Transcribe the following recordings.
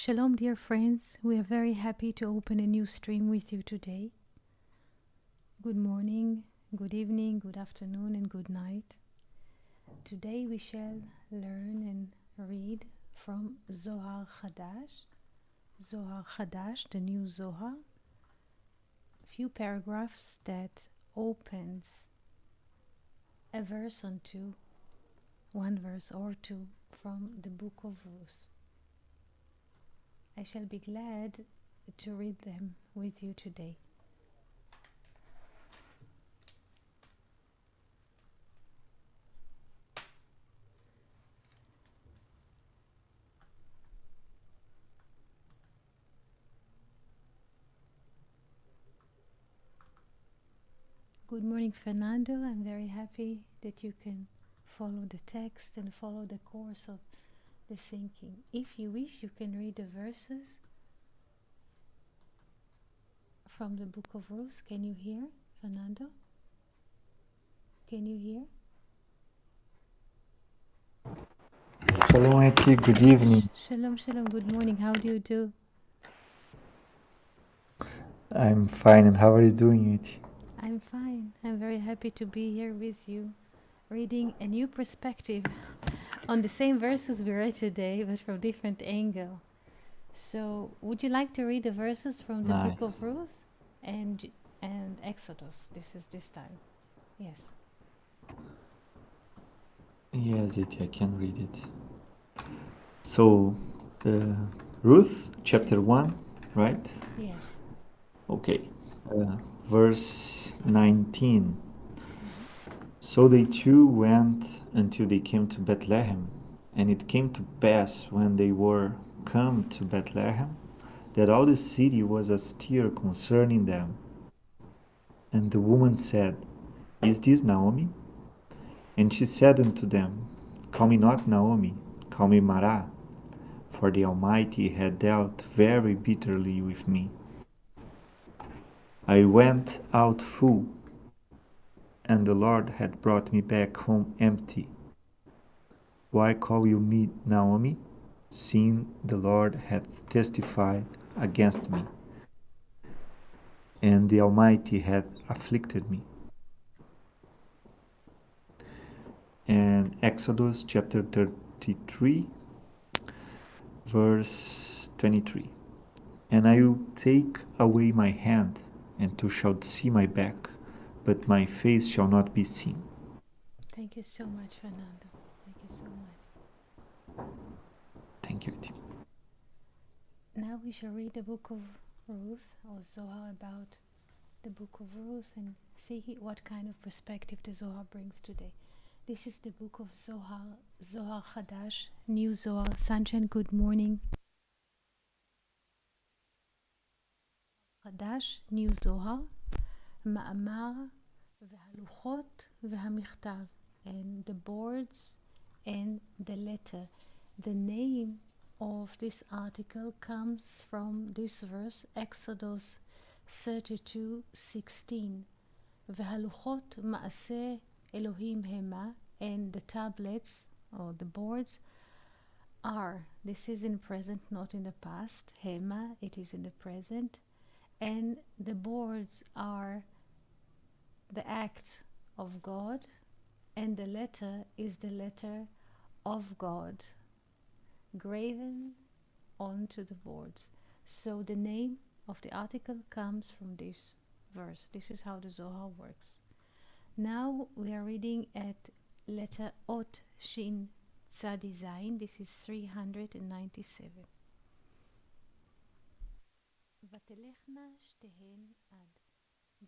Shalom, dear friends. We are very happy to open a new stream with you today. Good morning, good evening, good afternoon, and good night. Today we shall learn and read from Zohar Chadash. Zohar Chadash, the new Zohar. A few paragraphs that opens a verse or two, one verse or two from the book of Ruth. I shall be glad to read them with you today. Good morning, Fernando. I'm very happy that you can follow the text and follow the course of the thinking. If you wish, you can read the verses from the book of Ruth. Can you hear, Fernando? Can you hear? Shalom, Eti. Good evening. Shalom, shalom. Good morning. How do you do? I'm fine, and how are you doing, Eti? I'm fine. I'm very happy to be here with you, reading a new perspective on the same verses we read today, but from different angle. So, would you like to read the verses from the Nice. book of Ruth and Exodus? This time. Yes. Yes, Eti, I can read it. So, Ruth, chapter Yes. 1, right? Yes. Okay. Verse 19. Mm-hmm. So they two went until they came to Bethlehem. And it came to pass when they were come to Bethlehem that all the city was astir concerning them. And the woman said, Is this Naomi? And she said unto them, Call me not Naomi, call me Mara, for the Almighty had dealt very bitterly with me. I went out full, and the Lord had brought me back home empty. Why call you me Naomi, seeing the Lord hath testified against me, and the Almighty hath afflicted me? And Exodus chapter 33, verse 23. And I will take away my hand, and thou shalt see my back, but my face shall not be seen. Thank you so much, Fernando. Thank you so much. Thank you. Now we shall read the book of Ruth, or Zohar, about the book of Ruth, and see what kind of perspective the Zohar brings today. This is the book of Zohar, Zohar Chadash, new Zohar. Sunshine, good morning. Chadash, new Zohar, Ma'amar, והלוחות והמכתב, and the boards and the letter. The name of this article comes from this verse, Exodus 32:16. והלוחות מעשה אלוהים המה, and the tablets or the boards are, this is in present, not in the past. Hema, it is in the present, and the boards are the act of God, and the letter is the letter of God graven onto the boards. So the name of the article comes from this verse. This is how the Zohar works. Now we are reading at letter Ot Shin Tzadi Zayin. This is 397. Vatelechna shtehen ad.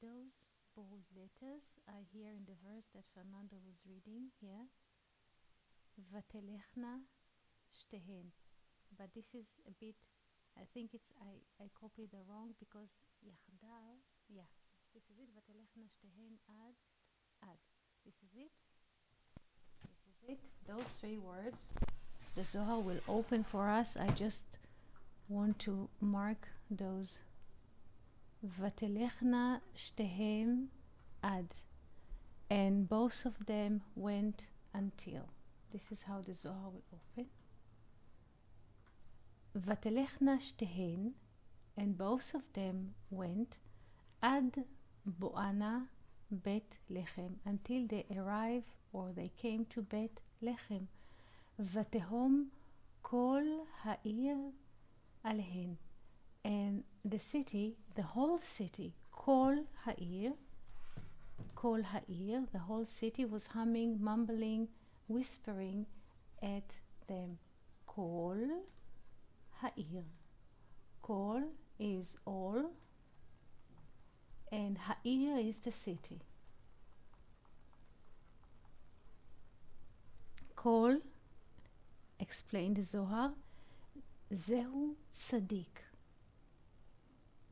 Those bold letters are here in the verse that Fernando was reading here. Vatelechna shtehen. But this is a bit, I think it's, I copied the wrong, because Yachdav, yeah, this is it. Vatelechna shtehen ad. This is it. This is it. Those three words the Zohar will open for us. I just want to mark those. Vatelechna shtehem ad, and both of them went until. This is how the Zohar will open. ותלכנה שתיהן, and both of them went, עד בואנה בית לחם, until they arrived or they came to בית לחם. ותהום כל העיר עליהן. And the city, the whole city, כל העיר, the whole city was humming, mumbling, whispering at them. כל העיר. כל is all, and העיר is the city. כל, explained the Zohar, זהו צדיק.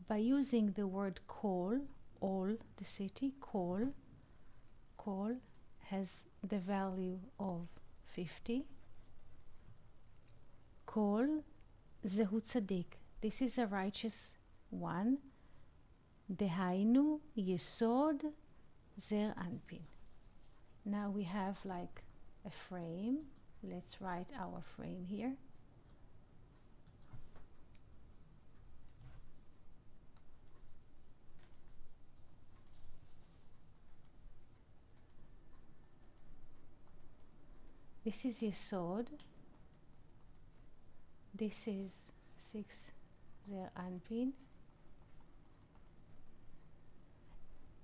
By using the word כל, all, the city, כל has the value of 50. כל זהו צדיק. This is a righteous one. דהיינו יסוד זר אנפין. Now we have like a frame. Let's write our frame here. This is Yesod. This is 6 Zer Anpin.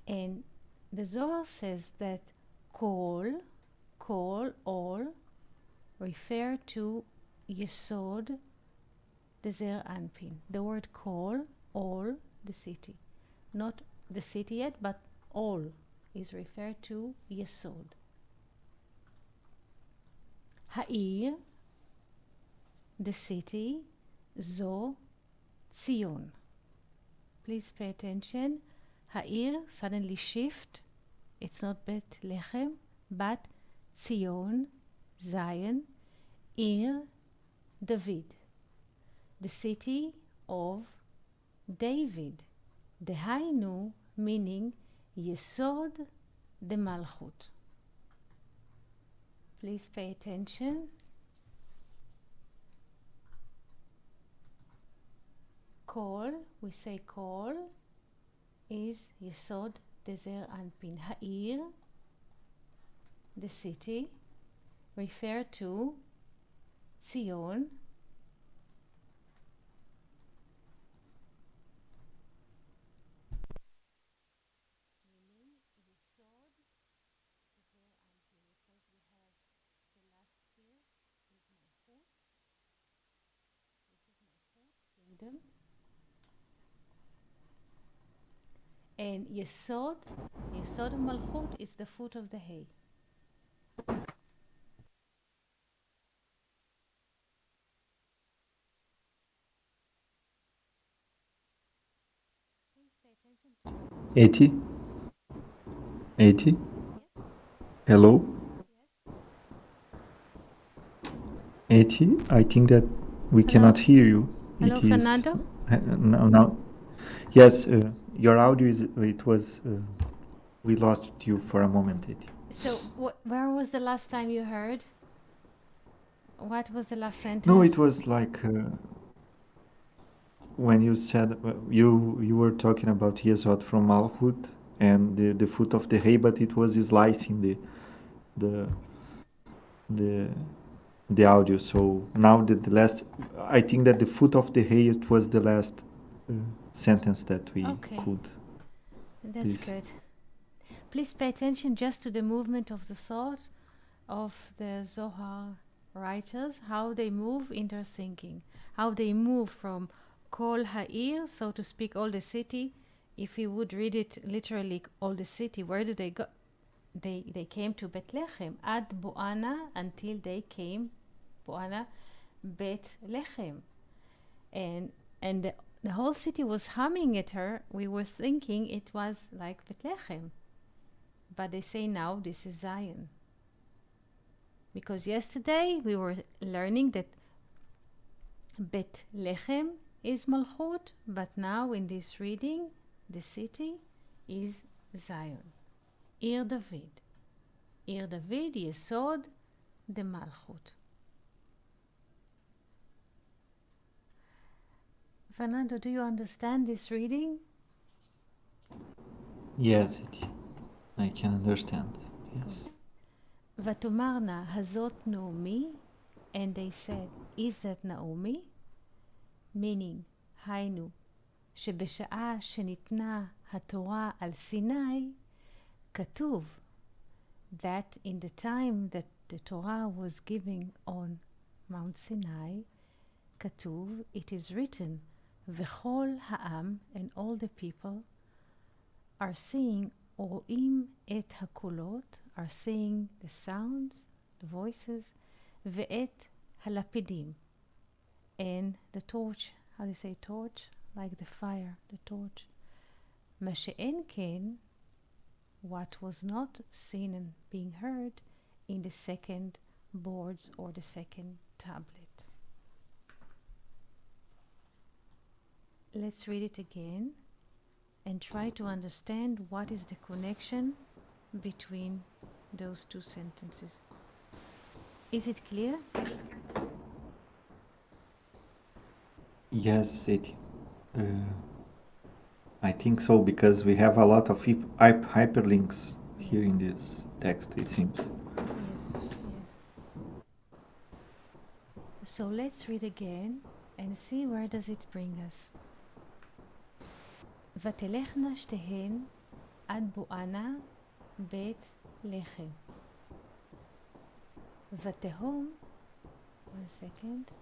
And the Zohar says that Kol, all, refer to Yesod, the Zer Anpin. The word Kol, all, the city. Not the city yet, but all is referred to Yesod. Ha'ir, the city, Zo, Zion. Please pay attention. Ha'ir, suddenly shift. It's not Bet Lechem, but Zion, Zion, Ir, David. The city of David. Dehainu, meaning Yesod de Malchut. Please pay attention. Kol, we say Kol, is Yesod Dezer Anpin. Ha'ir, the city, refer to Zion, and Yesod Malchut is the foot of the hay. Eti? Eti? Hello? Eti, I think that we Hello? cannot hear you. Hello, It is Fernando? now. Yes, your audio is. It was. We lost you for a moment, Eti. So, where was the last time you heard? What was the last sentence? No, it was like when you said you were talking about Yesod from Malchut and the foot of the hay, but it was slicing the audio. So now the last, I think that the foot of the hay, it was the last sentence that we could. That's good. Please pay attention just to the movement of the thought of the Zohar writers, how they move in their thinking, how they move from Kol Ha'ir, so to speak, all the city. If we would read it literally, all the city, where do they go? They came to Bethlehem, Ad Boana, until they came, Boana, Bethlehem. And the whole city was humming at her. We were thinking it was like Bethlehem. But they say now this is Zion. Because yesterday we were learning that Bethlehem is Malchut, but now in this reading, the city is Zion. Ir David. Ir David, Yesod de Malchut. Fernando, do you understand this reading? Yes, I can understand. Yes. Vatomarna hazot Naomi, and they said, is that Naomi? Meaning, היינו, שבשעה שניתנה התורה על סיני, כתוב that in the time that the Torah was given on Mount Sinai, כתוב, it is written, וכל העם, and all the people, are seeing, רואים את הקולות, are seeing the sounds, the voices, ואת הלפידים, and the torch, how do you say torch? Like the fire, the torch. מה שאין כן, what was not seen and being heard in the second boards or the second tablet. Let's read it again and try to understand what is the connection between those two sentences. Is it clear? Yes, I think so, because we have a lot of hyperlinks here in this text, it seems. Yes. So let's read again and see where does it bring us. ותלכנה שתיהן עד בואנה בית לחם. ותהום, one second.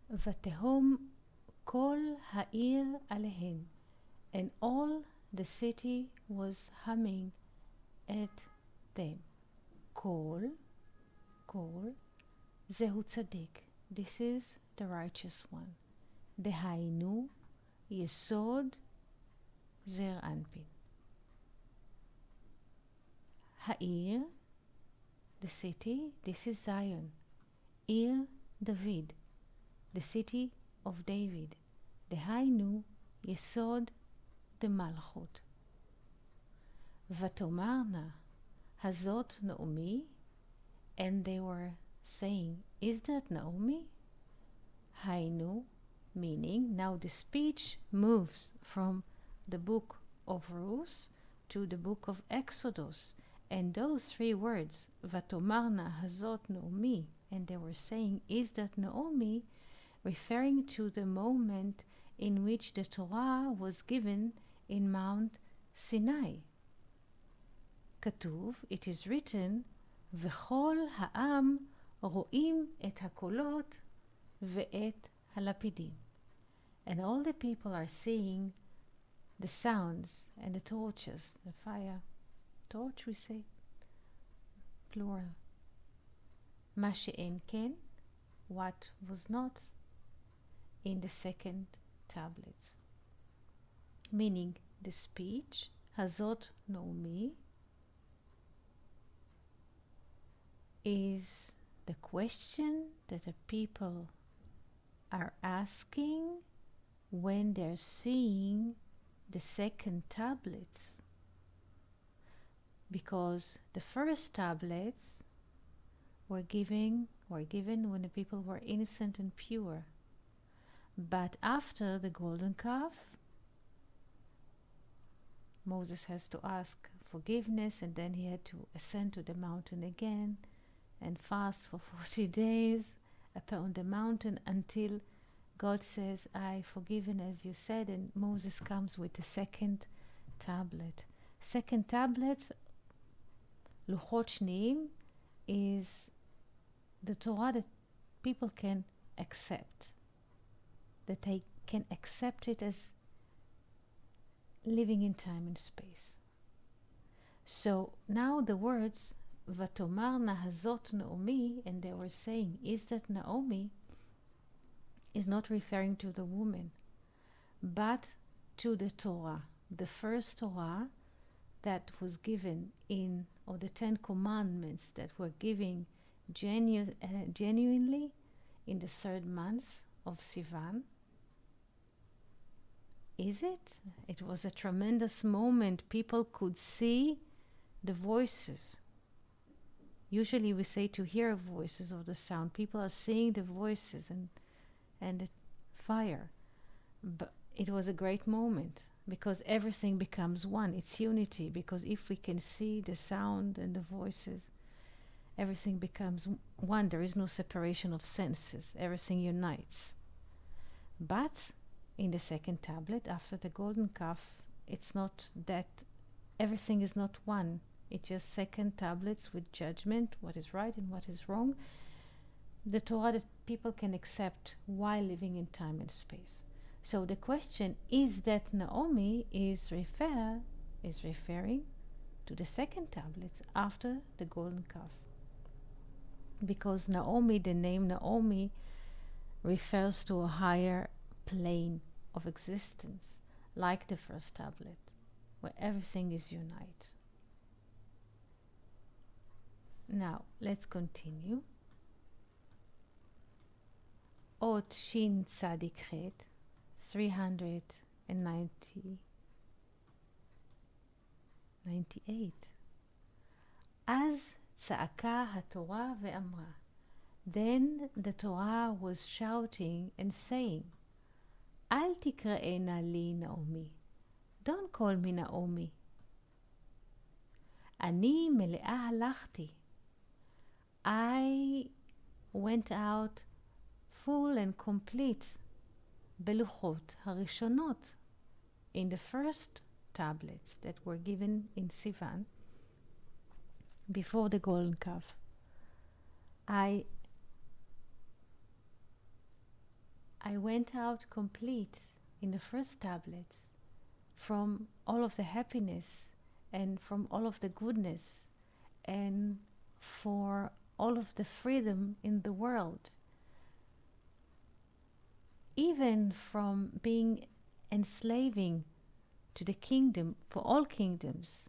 ותהום כל העיר עליהן, and all the city was humming at them. כל, זהו צדיק. This is the righteous one. דהיינו, יסוד זר אנפין. העיר, the city, this is Zion. עיר דוד, the city of David. דהיינו, יסוד דמלכות. ותאמרנה, הזאת נעמי, and they were saying, is that Naomi? Hainu, meaning, now the speech moves from the book of Ruth to the book of Exodus, and those three words, Vatomarna hazot Naomi, and they were saying, is that Naomi, referring to the moment in which the Torah was given in Mount Sinai. כתוב, it is written, וכל העם רואים את הקולות ואת הלפידים. And all the people are seeing the sounds and the torches, the fire. Torch, we say? Plural. מה שאין כן, what was not in the second tablets. Meaning, the speech, הזאת נעמי, is the question that the people are asking when they're seeing the second tablets. Because the first tablets were given when the people were innocent and pure. But after the golden calf, Moses has to ask forgiveness, and then he had to ascend to the mountain again and fast for 40 days upon the mountain until God says, I forgiven as you said, and Moses comes with the second tablet. Second tablet, Luchot Shniyim, is the Torah that people can accept, that they can accept it as living in time and space. So now the words Vatomarna hazot Naomi, and they were saying, is that Naomi, is not referring to the woman, but to the Torah, the first Torah that was given in, or the 10 Commandments that were given genuinely in the 3rd month of Sivan. Is it? It was a tremendous moment. People could see the voices. Usually we say to hear voices of the sound. People are seeing the voices and the fire. But it was a great moment because everything becomes one. It's unity, because if we can see the sound and the voices, everything becomes one. There is no separation of senses. Everything unites. But in the second tablet, after the golden calf, it's not that everything is not one. It's just second tablets with judgment, what is right and what is wrong. The Torah that people can accept while living in time and space. So the question is that Naomi is referring to the second tablets after the golden calf. Because Naomi, the name Naomi, refers to a higher plane of existence, like the first tablet, where everything is unite. Now, let's continue. Ot Shin Tzadik Het, 398. אז צעקה התורה ואמרה. Then the Torah was shouting and saying, אל תקראנה לי נעמי. Don't call me Naomi. אני מלאה הלכתי. I went out full and complete בלוחות הראשונות, in the first tablets that were given in Sivan before the golden calf. I went out complete in the first tablets from all of the happiness and from all of the goodness and for all of the freedom in the world, even from being enslaving to the kingdom, for all kingdoms.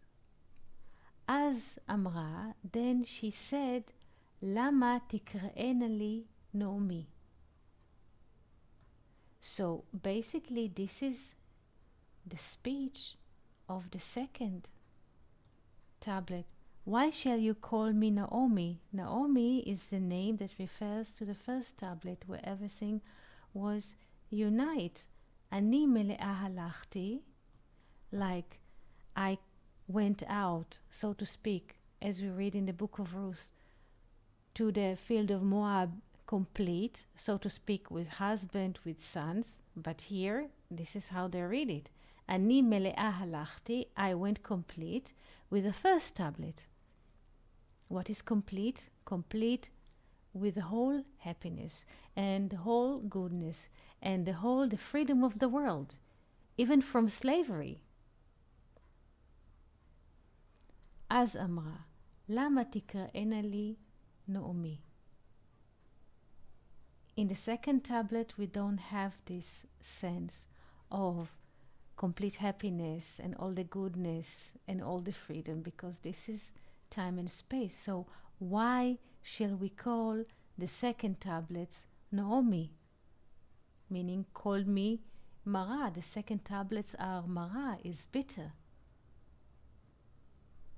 אז אמרה, then she said, למה תקראנה לי נעמי? So basically this is the speech of the second tablet. Why shall you call me Naomi? Naomi is the name that refers to the first tablet where everything was unite. אני מלאה הלכתי, like I went out, so to speak, as we read in the book of Ruth, to the field of Moab, complete, so to speak, with husband, with sons. But here, this is how they read it. אני מלאה הלכתי, I went complete with the first tablet. What is complete? Complete with the whole happiness and the whole goodness and the freedom of the world, even from slavery. אז אמרה, למה תקראנה לי נעמי? In the second tablet, we don't have this sense of complete happiness and all the goodness and all the freedom, because this is time and space. So why shall we call the second tablets Naomi? Meaning, call me Mara. The second tablets are Mara, is bitter.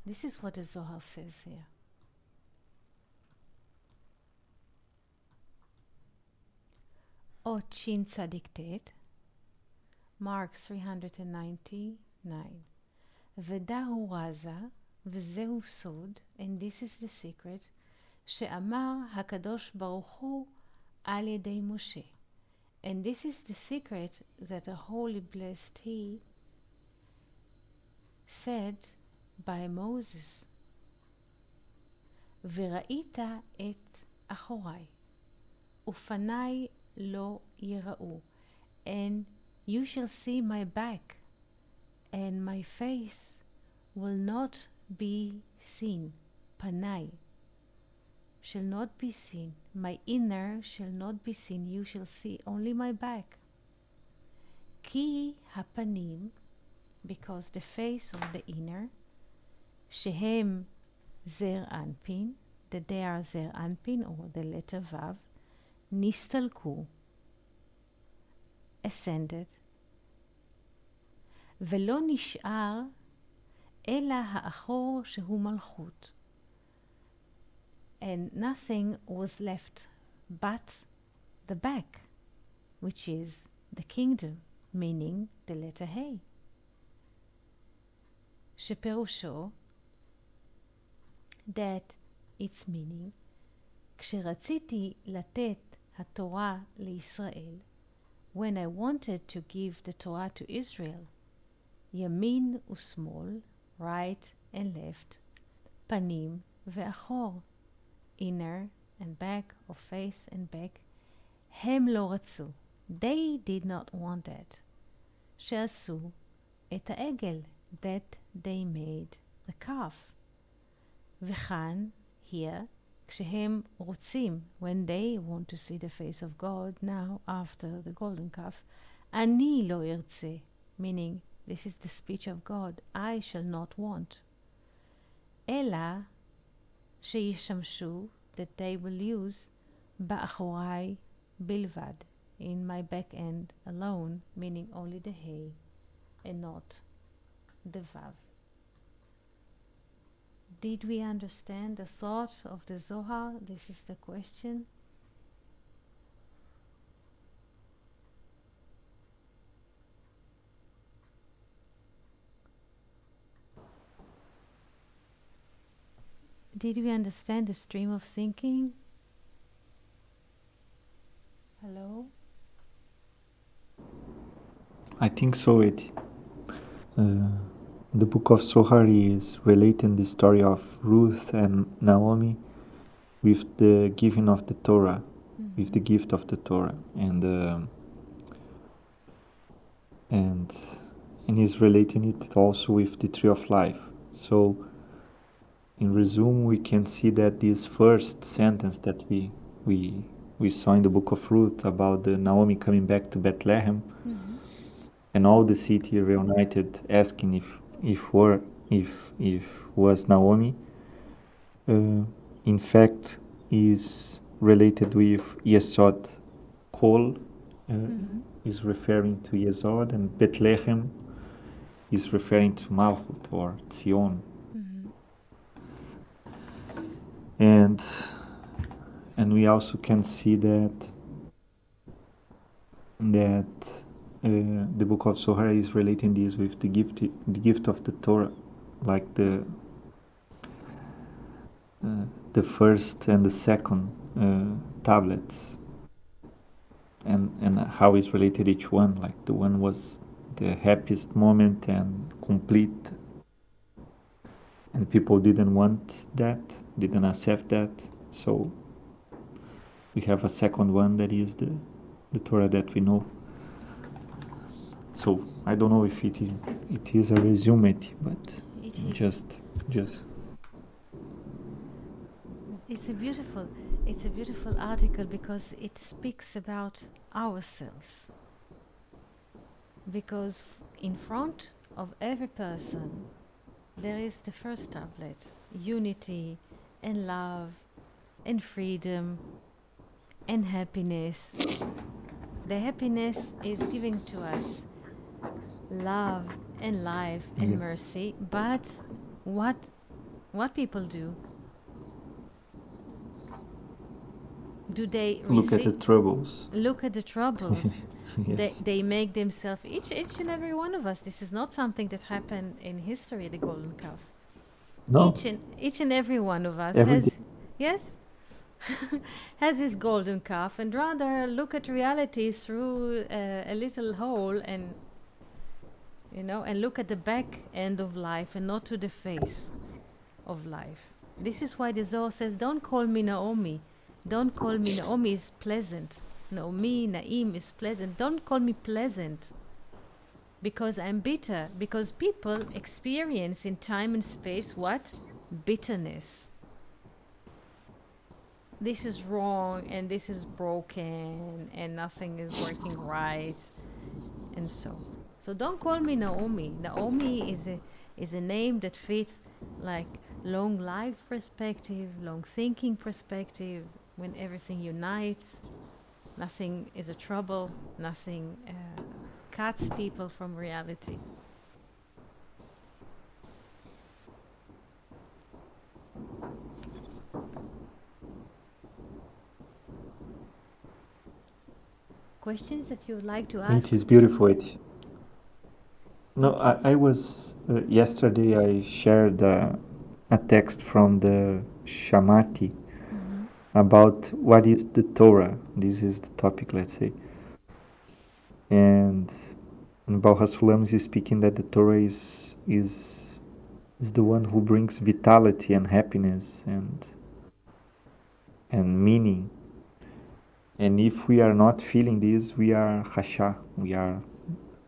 This is what the Zohar says here. Ot Shin Tzadik Tet, Mark 399. ודהו רזה, וזהו סוד, and this is the secret, שאמר הקדוש ברוך הוא על ידי משה. And this is the secret that the Holy Blessed He said by Moses. וראית את אחוריי, ופניי לא יראו, and you shall see my back, and my face will not be seen. פניי shall not be seen. My inner shall not be seen. You shall see only my back. כי הפנים, because the face or the inner, שהם זר אנפין, that they are זר אנפין, or the letter ו', נסתלקו, ascended, ולא נשאר אלא האחור שהוא מלכות. and nothing was left but the back, which is the kingdom, meaning the letter ה', שפירושו that its meaning, כשרציתי לתת התורה לישראל, when I wanted to give the Torah to Israel, ימין ושמאל, right and left, פנים ואחור, inner and back, or face and back, הם לא רצו. They did not want that. שעשו את העגל, that they made the calf. וכאן, here, כשהם רוצים, when they want to see the face of God, now after the golden calf, אני לא ארצה, meaning this is the speech of God, I shall not want. אלא שישמשו, that they will use, באחוריי בלבד, in my back end alone, meaning only the hay and not the vav. Did we understand the thought of the Zohar? This is the question. Did we understand the stream of thinking? Hello? I think so, Eddie. The book of Zohar is relating the story of Ruth and Naomi with the giving of the Torah, with the gift of the Torah, and is relating it also with the tree of life. So, in resume, we can see that this first sentence that we saw in the book of Ruth about the Naomi coming back to Bethlehem, and all the city reunited, asking if was Naomi, in fact, is related with Yesod. Kol is referring to Yesod, and Bethlehem is referring to Malchut or Zion. And we also can see that the book of Zohar is relating this with the gift of the Torah, like the first and the second tablets, and how is related each one. Like the one was the happiest moment and complete, and people didn't want that, didn't accept that. So we have a second one that is the Torah that we know. So I don't know if it is a resume, but it is. Just It's a beautiful article because it speaks about ourselves. Because in front of every person there is the first tablet, unity and love and freedom and happiness. The happiness is giving to us love and life and mercy, but what people do they look at the troubles. Look at the troubles. Yes. They make themselves, each and every one of us. This is not something that happened in history, the golden calf. No. Each and every one of us has his golden calf, and rather look at reality through a little hole, and and look at the back end of life and not to the face of life. This is why the Zohar says, don't call me Naomi. Don't call me Naomi is pleasant. Naomi, Naim is pleasant. Don't call me pleasant, because I'm bitter. Because people experience in time and space what? Bitterness. This is wrong, and this is broken, and nothing is working right, and so don't call me Naomi. Naomi is a name that fits like long life perspective, long thinking perspective, when everything unites, nothing is a trouble, nothing cuts people from reality. questions that you would like to ask? It is beautiful. No, I was yesterday. I shared a text from the Shamati about what is the Torah. This is the topic, let's say. And Baal HaSulam is speaking that the Torah is the one who brings vitality and happiness and meaning. And if we are not feeling this, we are Hasha, we are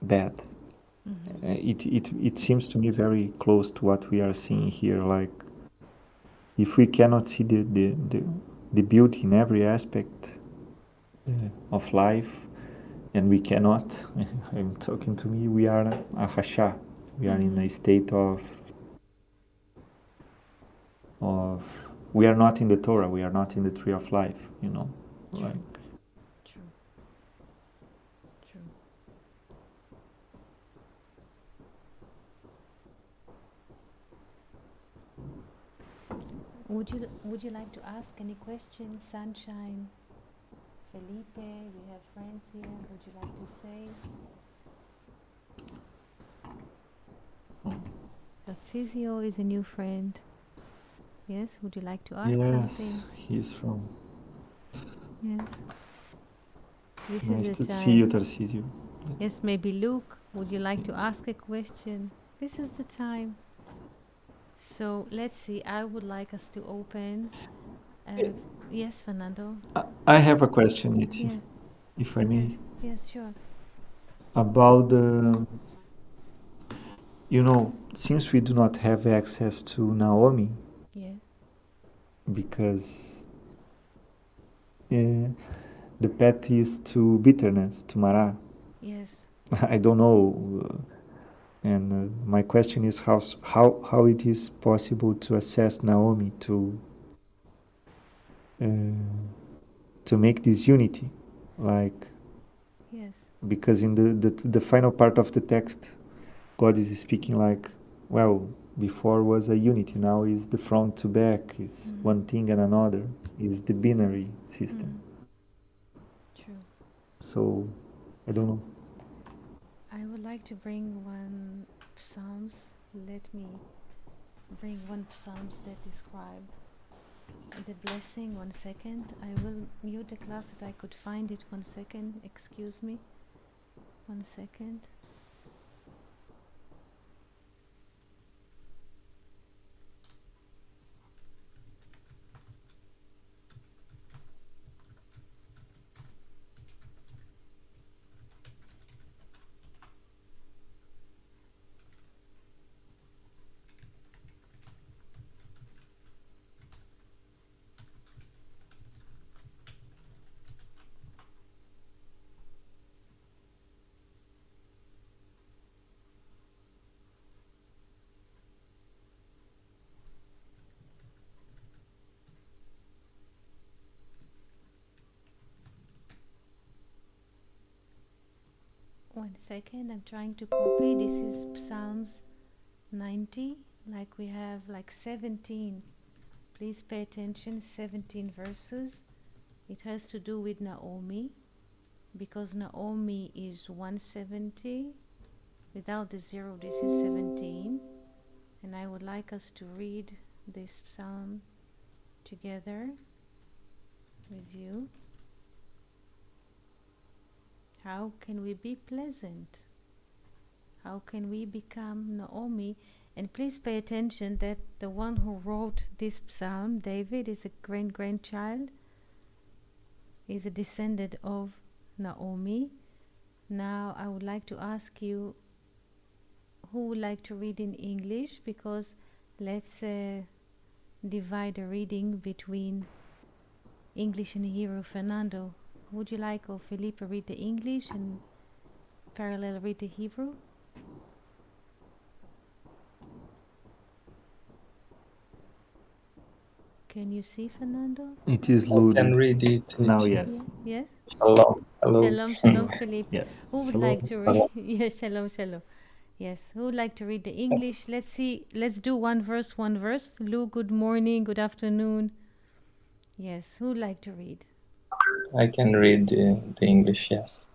bad. It seems to me very close to what we are seeing here. Like, if we cannot see the beauty in every aspect of life, and we cannot, I'm talking to me, we are a Hasha. We are in a state of we are not in the Torah, we are not in the tree of life, like. True. True. Would you like to ask any questions, Sunshine? Felipe, we have friends here. Would you like to say? Tarcisio is a new friend. Yes, would you like to ask something? Yes, he's from. Yes. This Nice is the to time. see you, Tarcisio. Yes, maybe Luke, would you like to ask a question? This is the time. So let's see, I would like us to open. Yes, Fernando? I have a question, Iti, Yes. if I may. Yes, sure. About since we do not have access to Naomi, Yeah. because the path is to bitterness, to Mara. Yes. I don't know. And my question is how it is possible to assess Naomi to make this unity, like. Yes. Because in the final part of the text, God is speaking like, well, before was a unity, now is the front to back, is one thing and another, is the binary system. True. So, I don't know. I would like to bring one Psalms. Let me bring one Psalms that describe the blessing. 1 second. I will mute the class that I could find it. 1 second. Excuse me. 1 second. One second, I'm trying to copy. This is Psalms 90, like we have like 17. Please pay attention, 17 verses. It has to do with Naomi, because Naomi is 170. Without the zero, this is 17. And I would like us to read this psalm together with you. How can we be pleasant? How can we become Naomi? And please pay attention that the one who wrote this psalm, David, is a grandchild, is a descendant of Naomi. Now I would like to ask you, who would like to read in English? Because let's divide the reading between English and Hebrew. Fernando, would you like, or Felipe, read the English and parallel read the Hebrew? Can you see, Fernando? It is I Ludi. can read it. Now, yes. Yes? Shalom. Hello. Shalom, Felipe. Yes. Who would Shalom. like to read? Yes, shalom. Yes, who would like to read the English? Let's see. Let's do one verse. Lou, good morning, good afternoon. Yes, who would like to read? I can read the English, yes.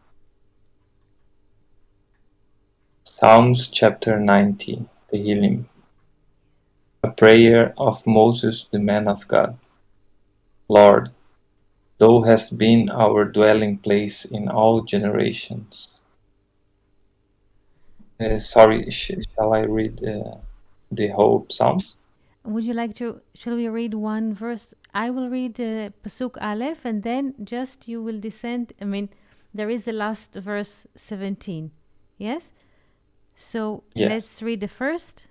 Psalms chapter 90, Tehillim. A prayer of Moses, the man of God. Lord, thou hast been our dwelling place in all generations. Shall I read the whole Psalms? Would you like to, shall we read one verse? I will read Pasuk Aleph and then just you will descend. I mean, there is the last verse 17. Yes? So Yes. let's read the first,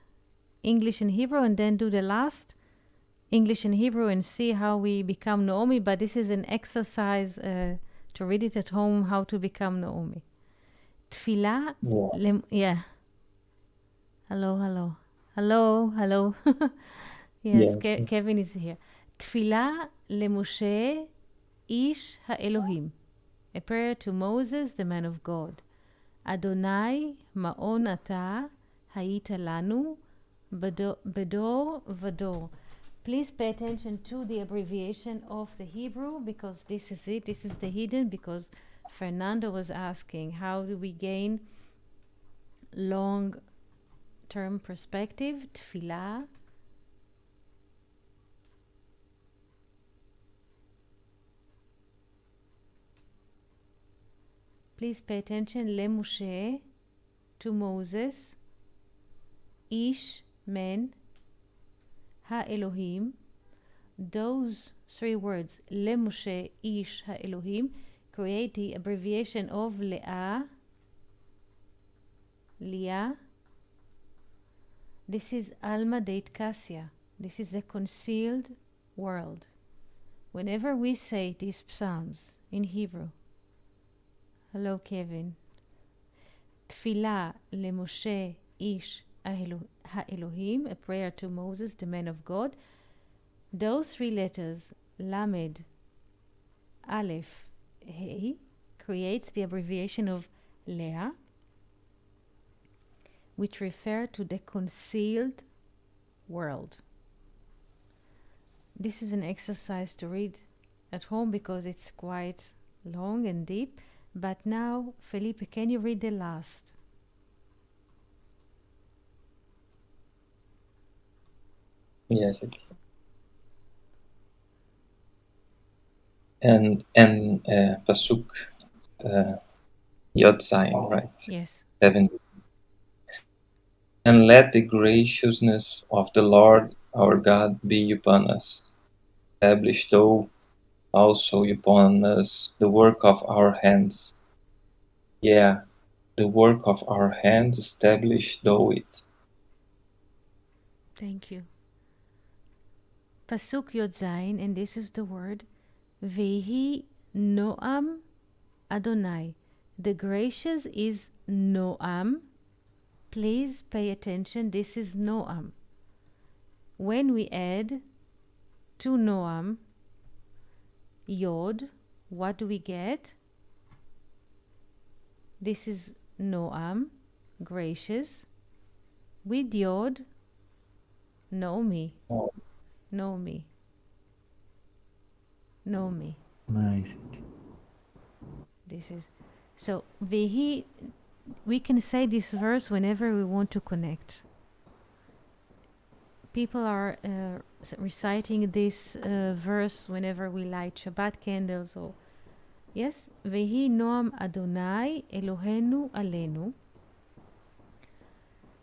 English and Hebrew, and then do the last, English and Hebrew, and see how we become Naomi. But this is an exercise to read it at home, how to become Naomi. Tfilah, Yeah. yeah. Hello. Yes, Yes. Kevin is here. תפילה למשה איש האלוהים. A prayer to Moses, the man of God. אדוני, מעון אתה, היית לנו, בדור ודור. Please pay attention to the abbreviation of the Hebrew because this is it. This is the hidden because Fernando was asking how do we gain long-term perspective. תפילה Please pay attention. למשה, to Moses. איש, man. האלוהים. Those three words, למשה, איש, האלוהים, create the abbreviation of Leah. This is Alma Deit Cassia. This is the concealed world. Whenever we say these psalms in Hebrew, hello, Kevin. תפילה למשה איש האלוהים, a prayer to Moses, the man of God. Those three letters, Lamed, Aleph, He, creates the abbreviation of Leah, which refer to the concealed world. This is an exercise to read at home because it's quite long and deep. But now, Felipe, can you read the last? Yes. And Pasuk Yod Zayin, right? Yes. 7. And let the graciousness of the Lord our God be upon us. Establish thou also upon us the work of our hands. Yeah, the work of our hands, establish thou it. Thank you. Pasuk Yod Zayin, and this is the word, Vehi Noam Adonai. The gracious is Noam. Please pay attention, this is Noam. When we add to Noam, Yod, what do we get? This is Noam, gracious. With Yod, Naomi. Oh. Naomi. Nice. This is so Vehi. We can say this verse whenever we want to connect. People are reciting this verse whenever we light Shabbat candles or yes. Vehi Noam Adonai Elohenu Alenu.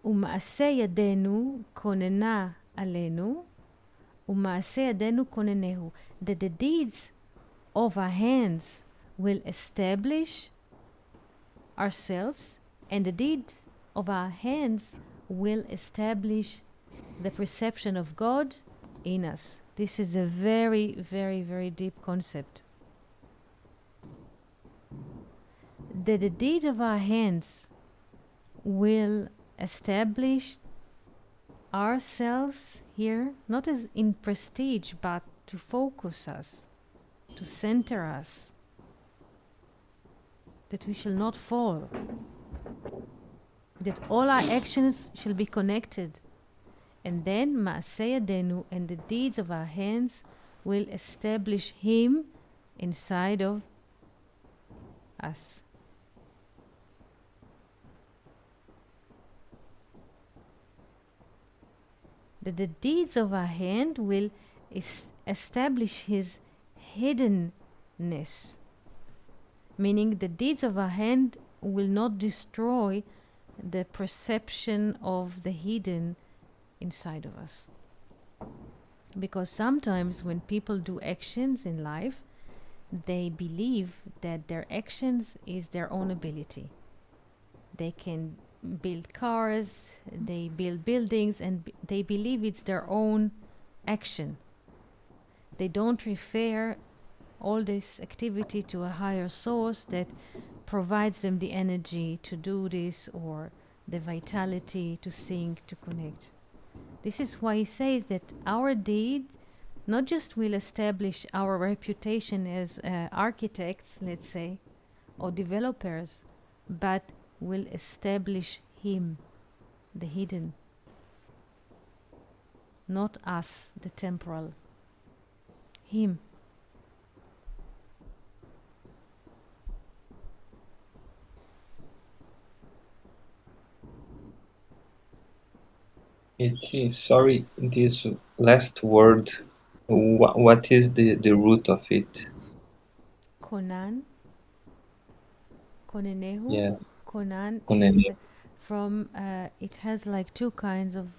Umaase yadenu konena alenu. Umaase yadenu konenehu. That the deeds of our hands will establish ourselves, and the deed of our hands will establish the perception of God in us. This is a very, very, very deep concept. That the deed of our hands will establish ourselves here, not as in prestige, but to focus us, to center us, that we shall not fall, that all our actions shall be connected. And then Maaseh Yadenu, and the deeds of our hands will establish Him inside of us. that the deeds of our hand will establish his hiddenness, meaning the deeds of our hand will not destroy the perception of the hidden inside of us. Because sometimes when people do actions in life, they believe that their actions is their own ability. They can build cars, they build buildings, and they believe it's their own action. They don't refer all this activity to a higher source that provides them the energy to do this, or the vitality to think, to connect. This is why he says that our deed not just will establish our reputation as architects, let's say, or developers, but will establish him, the hidden, not us, the temporal. Him. It is, sorry, this last word, what is the root of it? Konan. Konenehu. Yes, Konan konene. is from, it has like two kinds of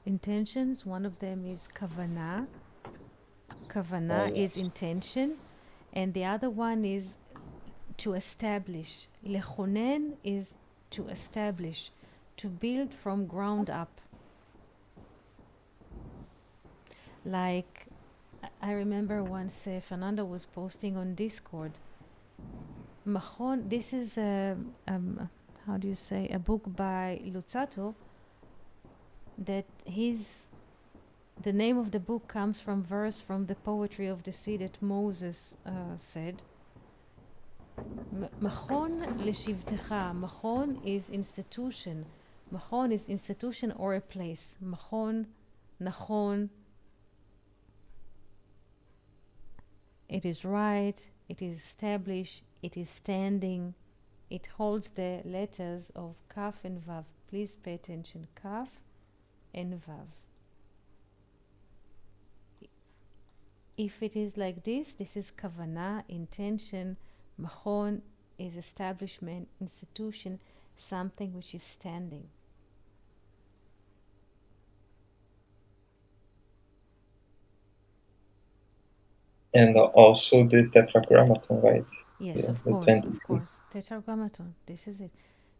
intentions. One of them is kavanah. Kavanah Oh, is yes. intention, and the other one is to establish. Lechonen is to establish, to build from ground up. Like, I remember once Fernando was posting on Discord. Machon, this is how do you say, a book by Luzzatto, that the name of the book comes from verse from the poetry of the sea that Moses said. Machon leshivtecha. Machon is institution. Machon is institution or a place. Machon, nachon. It is right. It is established. It is standing. It holds the letters of Kaf and Vav. Please pay attention. Kaf and Vav. If it is like this is kavanah, intention. Machon is establishment, institution, something which is standing. And also the tetragrammaton, right? Yes, Yeah, of the course, of 26. course. Tetragrammaton. This is it.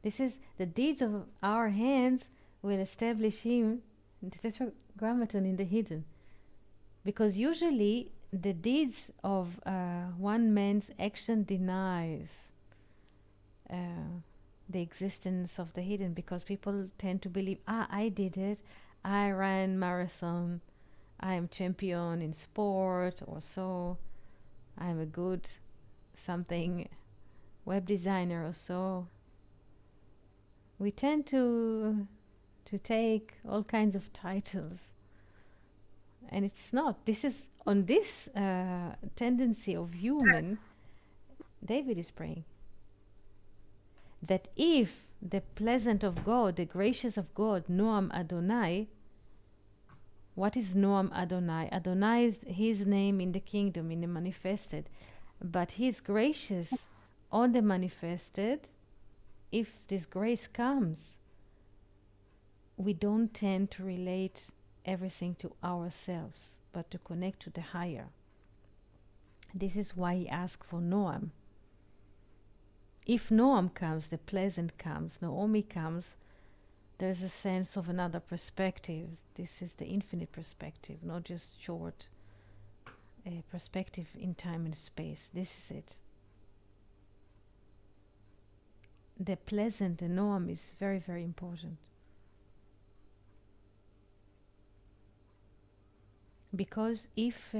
This is the deeds of our hands will establish him, the tetragrammaton in the hidden. Because usually the deeds of one man's action denies the existence of the hidden, because people tend to believe, I did it, I ran marathon, I am champion in sport, or so, I'm a good something web designer or so. We tend to take all kinds of titles, and it's not. This is on this tendency of human. David is praying that if the pleasant of God, the gracious of God, Noam Adonai. What is Noam Adonai? Adonai is his name in the kingdom, in the manifested. But he is gracious on the manifested. If this grace comes, we don't tend to relate everything to ourselves, but to connect to the higher. This is why he asked for Noam. If Noam comes, the pleasant comes, Naomi comes, there's a sense of another perspective. This is the infinite perspective, not just short perspective in time and space. This is it. The pleasant, the Noam, is very, very important. Because if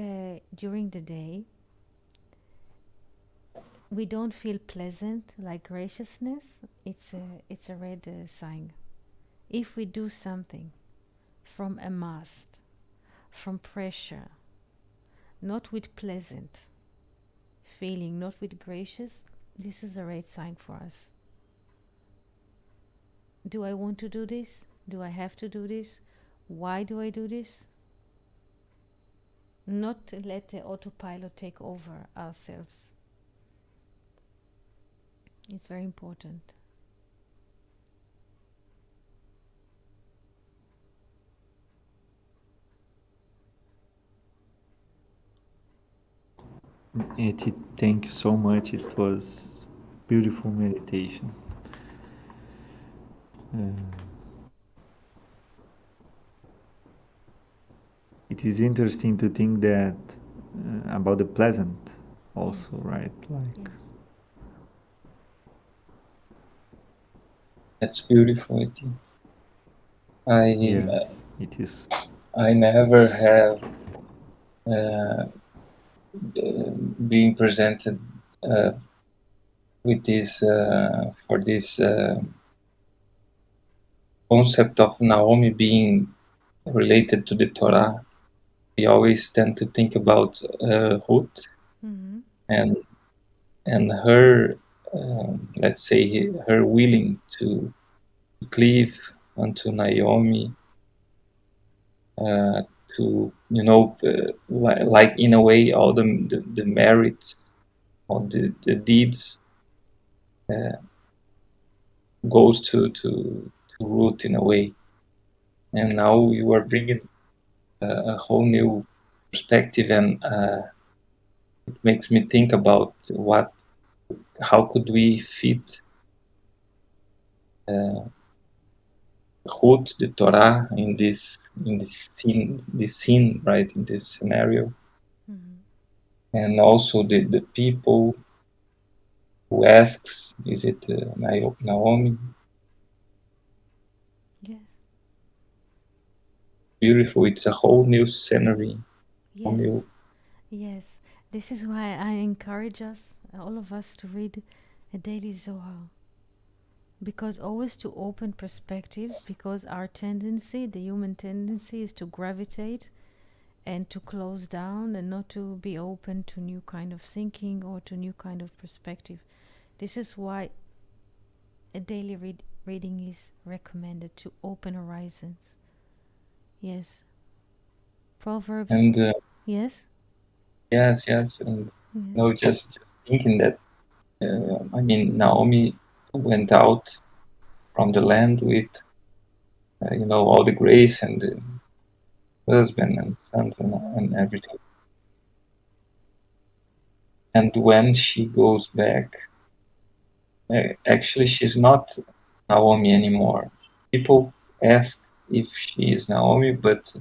during the day we don't feel pleasant, like graciousness, it's a red sign. If we do something from a must, from pressure, not with pleasant feeling, not with gracious, this is a red sign for us. Do I want to do this? Do I have to do this? Why do I do this? Not to let the autopilot take over ourselves. It's very important. Thank you so much. It was beautiful meditation. Uh, it is interesting to think that about the pleasant also, Yes. right? Like, Yes. That's beautiful. yes, it is. I never have uh, been presented uh, with this for this concept of Naomi being related to the Torah. We always tend to think about Ruth Mm-hmm. and her, let's say, her willing to cleave unto Naomi, uh, to like in a way all the merits or the deeds goes to Ruth in a way. And now you are bringing a whole new perspective, and it makes me think about how could we fit uh, Ruth, the Torah, in this scene, right, in this scenario, Mm-hmm. and also the people who asks, is it Naomi? Yes. Beautiful. It's a whole new scenery, whole Yes. new. Yes. This is why I encourage us, all of us, to read a daily Zohar. Because always to open perspectives, because our tendency, the human tendency, is to gravitate and to close down and not to be open to new kind of thinking or to new kind of perspective. This is why a daily reading is recommended, to open horizons. Yes. Proverbs. And Yes. yes, yes, and Yes. no, just thinking that I mean Naomi went out from the land with all the grace and the husband and sons Mm-hmm. and everything. And when she goes back, actually she's not Naomi anymore. People ask if she is Naomi, but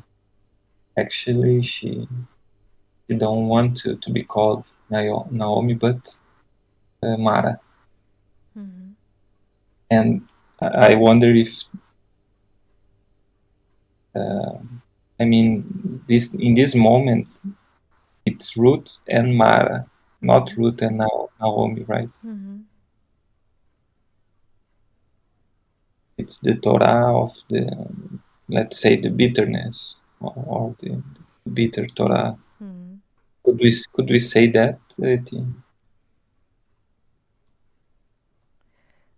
actually she don't want to be called Naomi, but Mara. Mm-hmm. And I wonder if uh, I mean this in this moment it's Ruth and Mara, not Mm-hmm. Ruth and Naomi, right? Mm-hmm. It's the Torah of the, let's say, the bitterness, or the bitter Torah. Mm-hmm. Could we say that, Eti?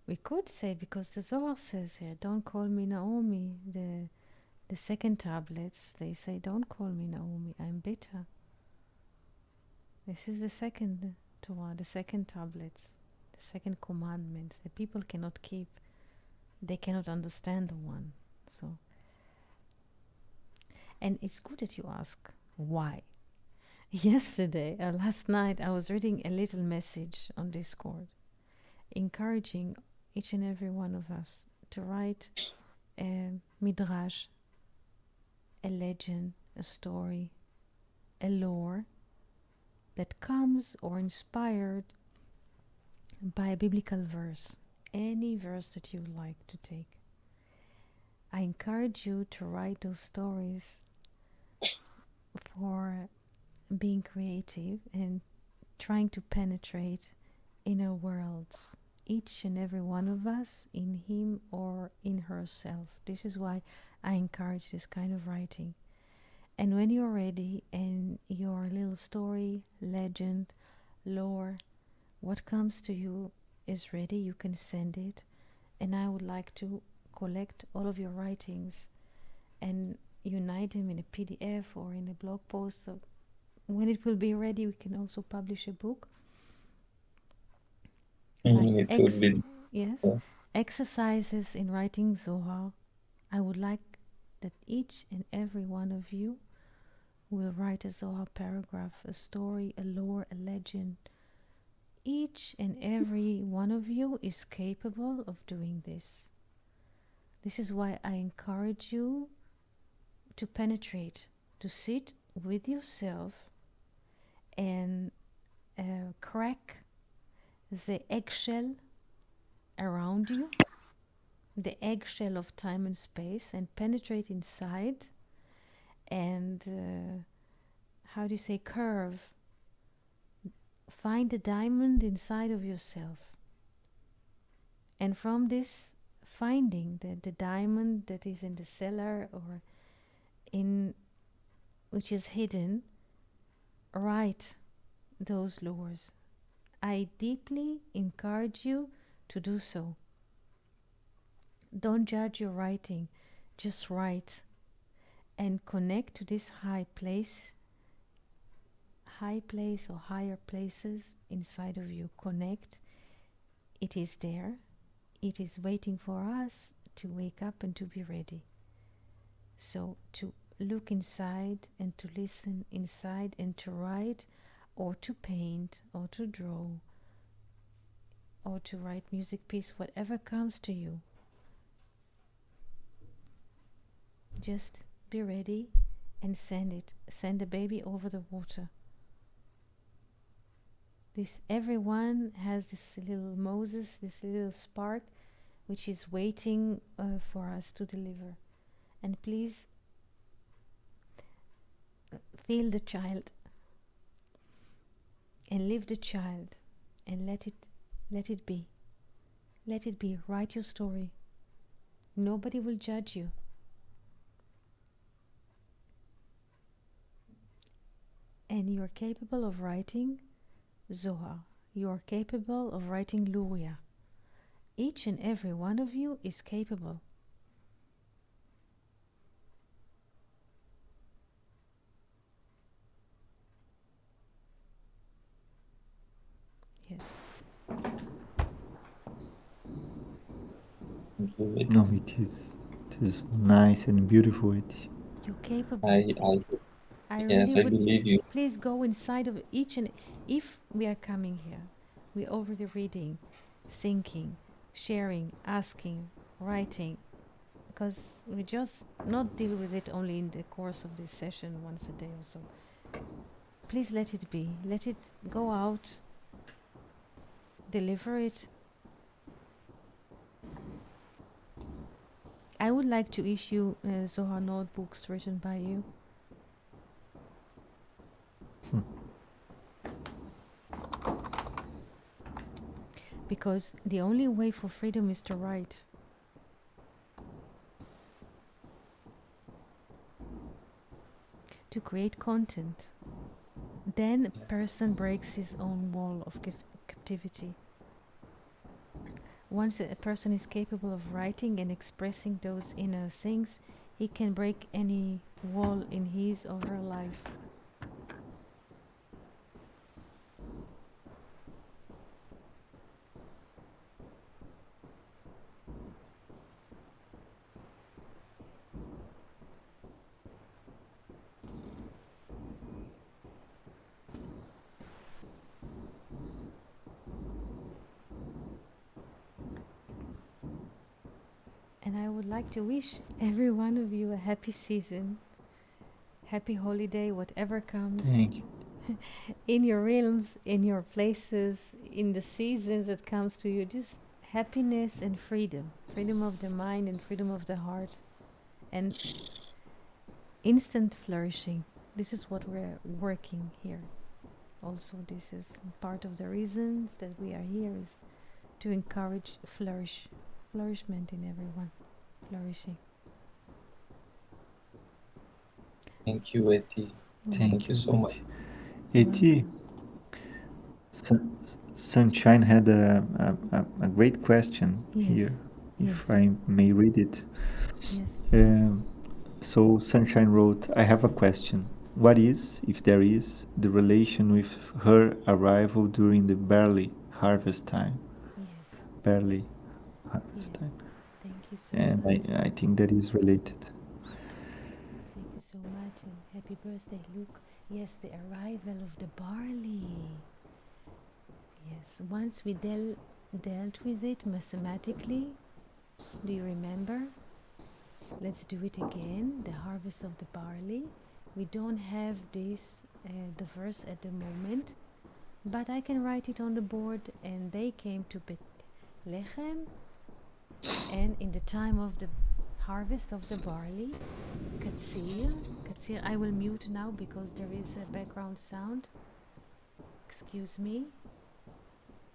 We could say, because the Zohar says here, don't call me Naomi. The second tablets, they say, don't call me Naomi, I'm bitter. This is the second Torah, the second tablets, the second commandment. The people cannot keep, they cannot understand the one. So, and it's good that you ask why. Yesterday, last night, I was reading a little message on Discord, encouraging each and every one of us to write a midrash, a legend, a story, a lore that comes or inspired by a biblical verse, any verse that you would like to take. I encourage you to write those stories for being creative and trying to penetrate inner worlds, each and every one of us, in him or in herself. This is why I encourage this kind of writing. And when you're ready and your little story, legend, lore, what comes to you is ready, you can send it. And I would like to collect all of your writings and unite them in a PDF or in a blog post. So when it will be ready, we can also publish a book. Like It would be yes, exercises in writing Zohar. I would like that each and every one of you will write a Zohar paragraph, a story, a lore, a legend. Each and every one of you is capable of doing this. This is why I encourage you to penetrate, to sit with yourself and crack the eggshell around you, the eggshell of time and space, and penetrate inside and how do you say, curve, find the diamond inside of yourself. And from this finding the diamond that is in the cellar or in which is hidden, write those lures. I deeply encourage you to do so. Don't judge your writing, just write and connect to this high place or higher places inside of you. Connect. It is there. It is waiting for us to wake up and to be ready. So to look inside and to listen inside and to write or to paint or to draw or to write music piece, whatever comes to you. Just be ready and send it. Send the baby over the water. Everyone has this little Moses, this little spark, which is waiting for us to deliver. And please feel the child and live the child and let it be. Let it be. Write your story. Nobody will judge you. And you are capable of writing Zohar. You are capable of writing Luria. Each and every one of you is capable. Yes. No, it is nice and beautiful. You're capable. I yes, really I would believe you. please go inside of each and if we are coming here, we're already reading, thinking, sharing, asking, writing, because we just not deal with it only in the course of this session once a day or so. Please let it be. Let it go out. Deliver it. I would like to issue Zohar notebooks written by you. Because the only way for freedom is to write. To create content. Then a person breaks his own wall of captivity. Once a person is capable of writing and expressing those inner things, he can break any wall in his or her life. And I would like to wish every one of you a happy season, happy holiday, whatever comes. Thank you. In your realms, in your places, in the seasons that comes to you, just happiness and freedom. Freedom of the mind and freedom of the heart. And instant flourishing. This is what we're working here. Also, this is part of the reasons that we are here is to encourage flourishment in everyone. Flourishing. Thank you, Eti. Thank you so much. Eti, Sunshine had a great question here, if I may read it. Yes. So Sunshine wrote, I have a question. What is, if there is, the relation with her arrival during the barley harvest time? Yes, Barley harvest yes. time. Thank you so And much. I think that is related. Thank you so much, and happy birthday, Luke. Yes, the arrival of the barley. Yes, once we dealt with it mathematically, do you remember? Let's do it again. The harvest of the barley. We don't have this, the verse at the moment, but I can write it on the board. And they came to Bethlehem, and in the time of the harvest of the barley, Katsir, I will mute now because there is a background sound. Excuse me.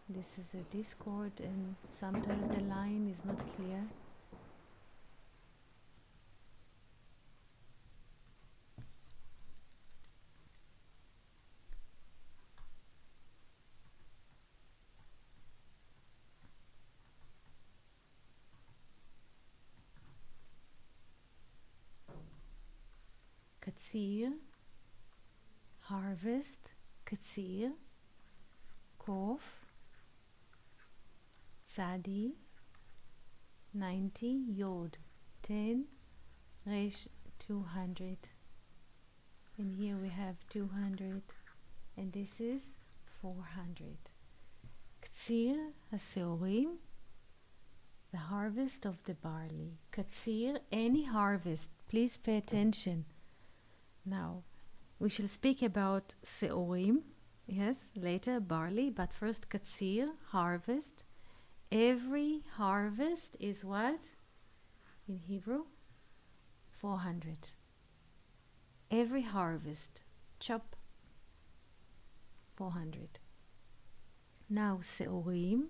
This is a Discord and sometimes the line is not clear. Katsir, harvest, Katsir, Kof, Tzadi, 90, Yod, 10, Resh, 200. And here we have 200, and this is 400. Katsir, Haseorim, the harvest of the barley. Katsir, any harvest. Please pay attention. Now, we shall speak about Seorim, yes, later barley, but first Katsir, harvest. Every harvest is what? In Hebrew? 400. Every harvest, chop, 400. Now Seorim,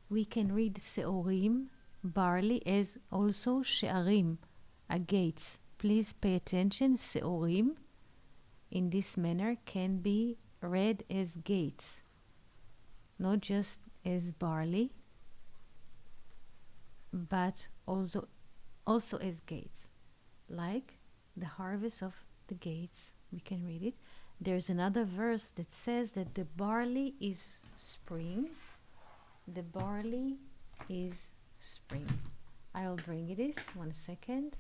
we can read Seorim, barley, as also She'arim, gates. Please pay attention. Seorim, in this manner, can be read as gates, not just as barley, but also as gates, like the harvest of the gates. We can read it. There's another verse that says that the barley is spring. The barley is spring. I'll bring this 1 second.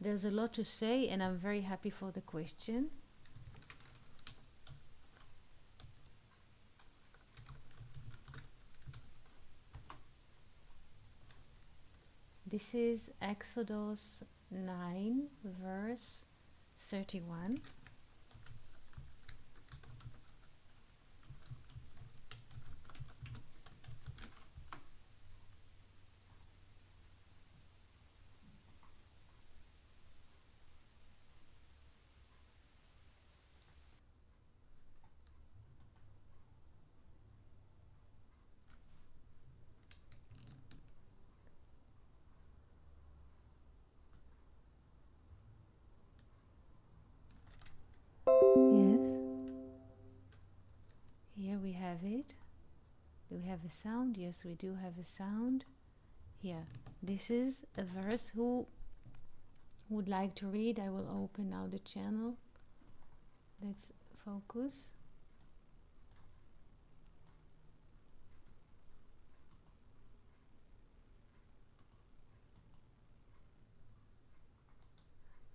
There's a lot to say, and I'm very happy for the question. This is Exodus 9, verse 31. Yes, here we have it. Do we have a sound? Yes, we do have a sound. Here, this is a verse. Who would like to read? I will open now the channel. Let's focus.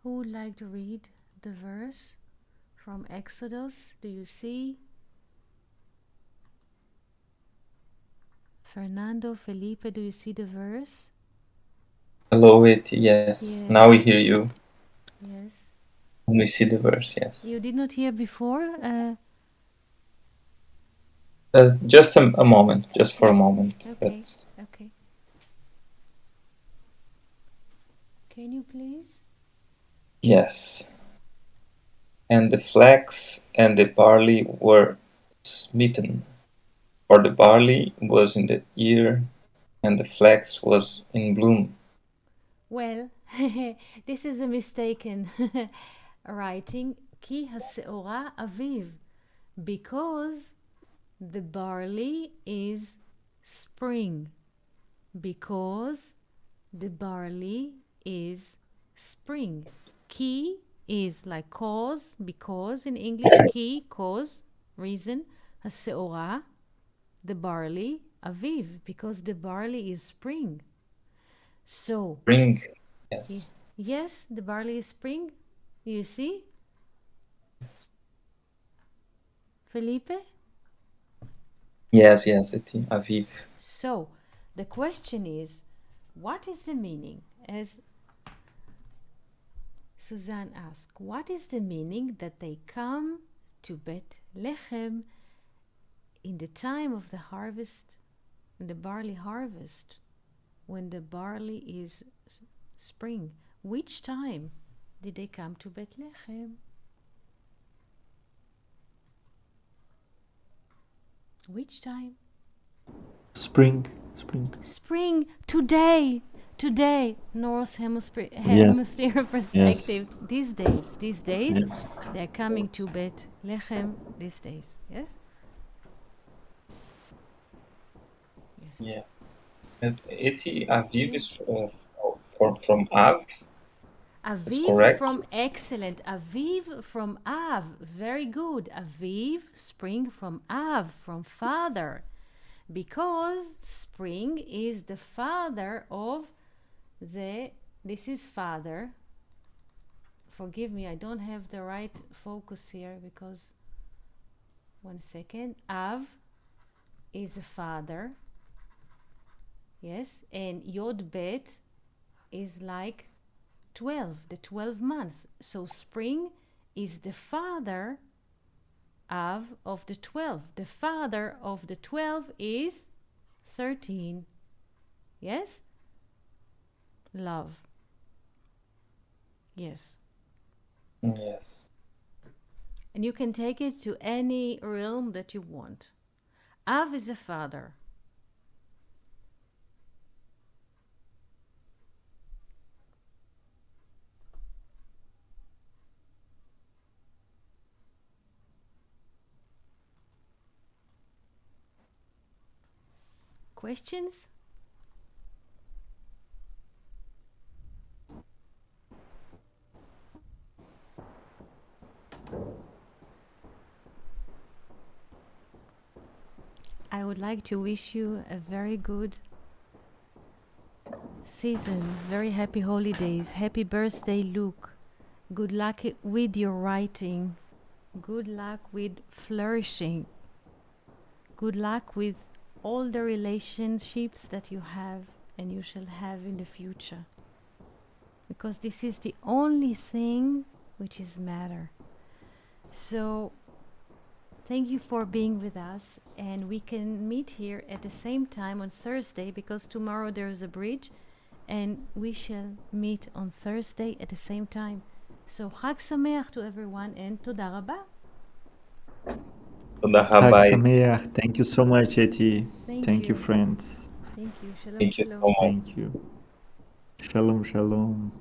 Who would like to read the verse from Exodus? Do you see? Fernando, Felipe, do you see the verse? Below it, yes. Yes. Now we hear you. Yes. And we see the verse, yes. You did not hear before? Just a moment, just for yes. a moment. Okay. Okay. Can you please? Yes. And the flax and the barley were smitten, for the barley was in the ear, and the flax was in bloom. Well, this is a mistaken writing. Ki haseora aviv, because the barley is spring. Because the barley is spring. Ki is like cause, because in English, ki, cause, reason. Haseora, the barley, aviv, because the barley is spring. So, Spring. Yes. yes, the barley is spring. You see? Felipe? Yes, it is Aviv. So, the question is, what is the meaning? As Suzanne asked, what is the meaning that they come to Bethlehem in the time of the harvest, the barley harvest, when the barley is spring? Which time did they come to Bethlehem? Which time? Spring. Spring, today, North Hemisphere, Yes. perspective, these days, Yes. they're coming to Bethlehem these days, yes? Yeah. And it Aviv is from Av. That's Aviv correct. from excellent. Aviv from Av. Very good. Aviv, spring from Av, from father. Because spring is the father of this is father. Forgive me, I don't have the right focus here because, one second. Av is a father. Yes, and Yod Bet is like 12, the 12 months. So spring is the father of the 12. The father of the 12 is 13. Yes? Love. Yes. Yes. And you can take it to any realm that you want. Av is a father. Questions? I would like to wish you a very good season, very happy holidays, happy birthday, Luke. Good luck with your writing. Good luck with flourishing. Good luck with all the relationships that you have and you shall have in the future. Because this is the only thing which is matter. So, thank you for being with us, and we can meet here at the same time on Thursday because tomorrow there is a bridge, and we shall meet on Thursday at the same time. So, Chag Sameach to everyone, and Toda Rabba. Toda Chag Rabba. Sameach. Thank you so much, Eti. Thank you, friends. Thank you. Shalom, Thank you shalom. so much. Thank you. Shalom, shalom.